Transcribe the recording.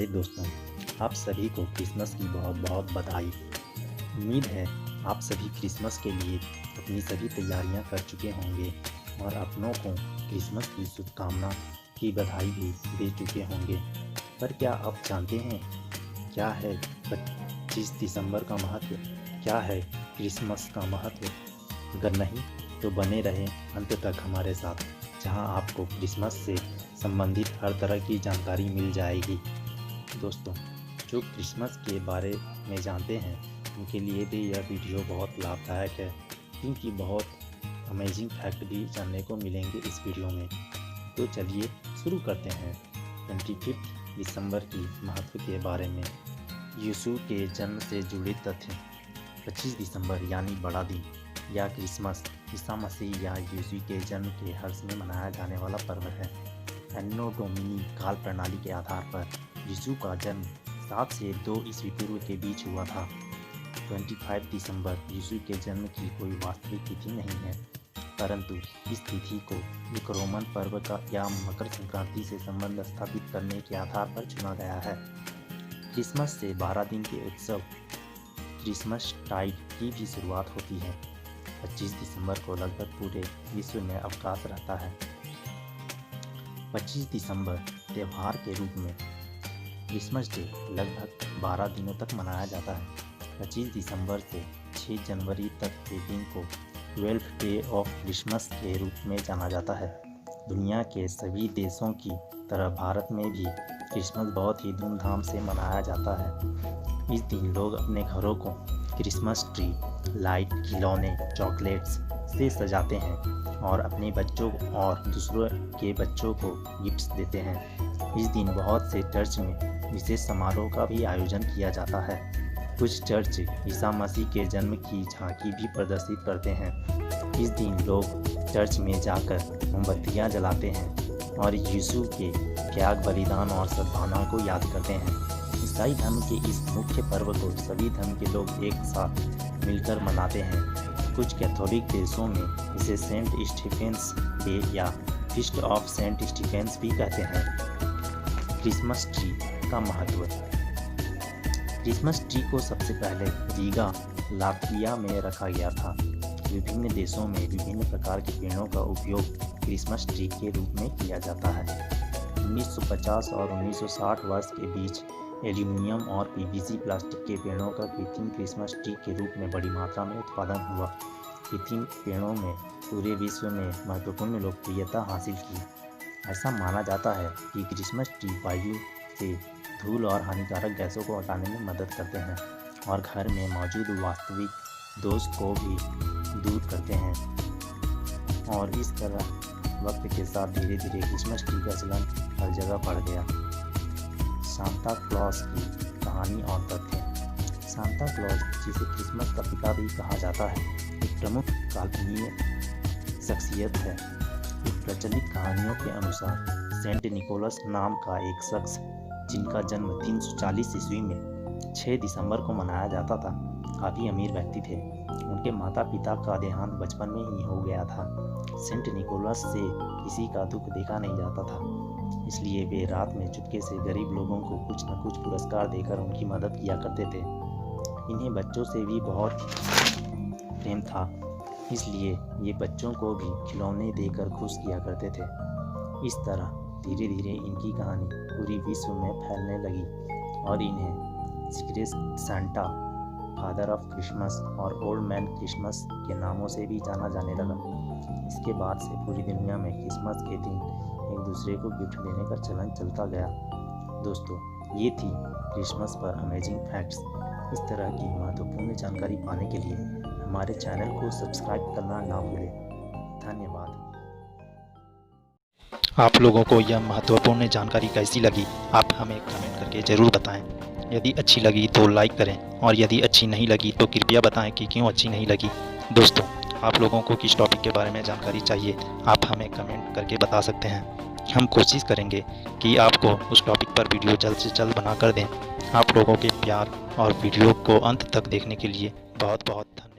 दोस्तों, आप सभी को क्रिसमस की बहुत बहुत बधाई। उम्मीद है आप सभी क्रिसमस के लिए अपनी सभी तैयारियां कर चुके होंगे और अपनों को क्रिसमस की शुभकामना की बधाई भी दे चुके होंगे। पर क्या आप जानते हैं क्या है 25 दिसंबर का महत्व, क्या है क्रिसमस का महत्व? अगर नहीं तो बने रहें अंत तक हमारे साथ, जहां आपको क्रिसमस से संबंधित हर तरह की जानकारी मिल जाएगी। दोस्तों, जो क्रिसमस के बारे में जानते हैं उनके लिए भी यह वीडियो बहुत लाभदायक है, क्योंकि बहुत अमेजिंग फैक्ट भी जानने को मिलेंगे इस वीडियो में। तो चलिए शुरू करते हैं 25 दिसंबर की महत्व के बारे में। यीशु के जन्म से जुड़े तथ्य। 25 दिसंबर यानी बड़ा दिन या क्रिसमस ईसा मसीह या यीशु के जन्म के हर्ष में मनाया जाने वाला पर्व है। एन्नो डोमिनी काल प्रणाली के आधार पर यीशु का जन्म 7 से 2 ईस्वी पूर्व के बीच हुआ था। 25 दिसंबर यीशु के जन्म की कोई वास्तविक तिथि नहीं है, परंतु इस तिथि को एक रोमन पर्व का या मकर संक्रांति से संबंध स्थापित करने के आधार पर चुना गया है। क्रिसमस से 12 दिन के उत्सव क्रिसमस टाइड की भी शुरुआत होती है। 25 दिसंबर को लगभग पूरे विश्व में अवकाश रहता है। 25 दिसंबर त्यौहार के रूप में क्रिसमस डे लगभग 12 दिनों तक मनाया जाता है। 25 दिसंबर से 6 जनवरी तक के दिन को 12th डे ऑफ क्रिसमस के रूप में जाना जाता है। दुनिया के सभी देशों की तरह भारत में भी क्रिसमस बहुत ही धूमधाम से मनाया जाता है। इस दिन लोग अपने घरों को क्रिसमस ट्री, लाइट, खिलौने, चॉकलेट्स से सजाते हैं और अपने बच्चों और दूसरों के बच्चों को गिफ्ट्स देते हैं। इस दिन बहुत से चर्च में विशेष समारोह का भी आयोजन किया जाता है। कुछ चर्च ईसा मसीह के जन्म की झांकी भी प्रदर्शित करते हैं। इस दिन लोग चर्च में जाकर मोमबत्तियां जलाते हैं और यीशु के त्याग, बलिदान और सद्भावना को याद करते हैं। ईसाई धर्म के इस मुख्य पर्व को सभी धर्म के लोग एक साथ मिलकर मनाते हैं। कुछ कैथोलिक देशों में इसे सेंट स्टीफेंस डे या फीस्ट ऑफ सेंट स्टीफेंस भी कहते हैं। क्रिसमस ट्री का महत्व। क्रिसमस ट्री को सबसे पहले रीगा, लात्विया में रखा गया था। विभिन्न देशों में विभिन्न प्रकार के पेड़ों का उपयोग क्रिसमस ट्री के रूप में किया जाता है। 1950 और 1960 वर्ष के बीच एल्यूमिनियम और पीवीसी प्लास्टिक के पेड़ों का कृत्रिम क्रिसमस ट्री के रूप में बड़ी मात्रा में उत्पादन हुआ। कृत्रिम पेड़ों में पूरे विश्व में महत्वपूर्ण लोकप्रियता हासिल की। ऐसा माना जाता है कि क्रिसमस ट्री वायु से धूल और हानिकारक गैसों को हटाने में मदद करते हैं और घर में मौजूद वास्तविक दोष को भी दूर करते हैं। और इस तरह वक्त के साथ धीरे धीरे क्रिसमस ट्री का चलन हर जगह बढ़ गया। सांता क्लॉज की कहानी और तथ्य। सांता क्लॉज, जिसे क्रिसमस का पिता भी कहा जाता है, एक प्रमुख काल्पनिक शख्सियत है। एक प्रचलित कहानियों के अनुसार सेंट निकोलस नाम का एक शख्स, जिनका जन्म 340 ईस्वी में 6 दिसंबर को मनाया जाता था, काफ़ी अमीर व्यक्ति थे। उनके माता पिता का देहांत बचपन में ही हो गया था। सेंट निकोलस से किसी का दुख देखा नहीं जाता था, इसलिए वे रात में चुपके से गरीब लोगों को कुछ न कुछ पुरस्कार देकर उनकी मदद किया करते थे। इन्हें बच्चों से भी बहुत प्रेम था, इसलिए ये बच्चों को भी खिलौने देकर खुश किया करते थे। इस तरह धीरे धीरे इनकी कहानी पूरी विश्व में फैलने लगी और इन्हें secret Santa, father of Christmas और ओल्ड मैन क्रिसमस के नामों से भी जाना जाने लगा। इसके बाद से पूरी दुनिया में क्रिसमस के दिन एक दूसरे को गिफ्ट देने का चलन चलता गया। दोस्तों, ये थी क्रिसमस पर अमेजिंग फैक्ट्स। इस तरह की महत्वपूर्ण जानकारी पाने के लिए हमारे चैनल को सब्सक्राइब करना ना भूलें। धन्यवाद। आप लोगों को यह महत्वपूर्ण जानकारी कैसी लगी, आप हमें कमेंट करके ज़रूर बताएं। यदि अच्छी लगी तो लाइक करें और यदि अच्छी नहीं लगी तो कृपया बताएं कि क्यों अच्छी नहीं लगी। दोस्तों, आप लोगों को किस टॉपिक के बारे में जानकारी चाहिए, आप हमें कमेंट करके बता सकते हैं। हम कोशिश करेंगे कि आपको उस टॉपिक पर वीडियो जल्द से जल्द बना कर दें। आप लोगों के प्यार और वीडियो को अंत तक देखने के लिए बहुत बहुत धन्यवाद।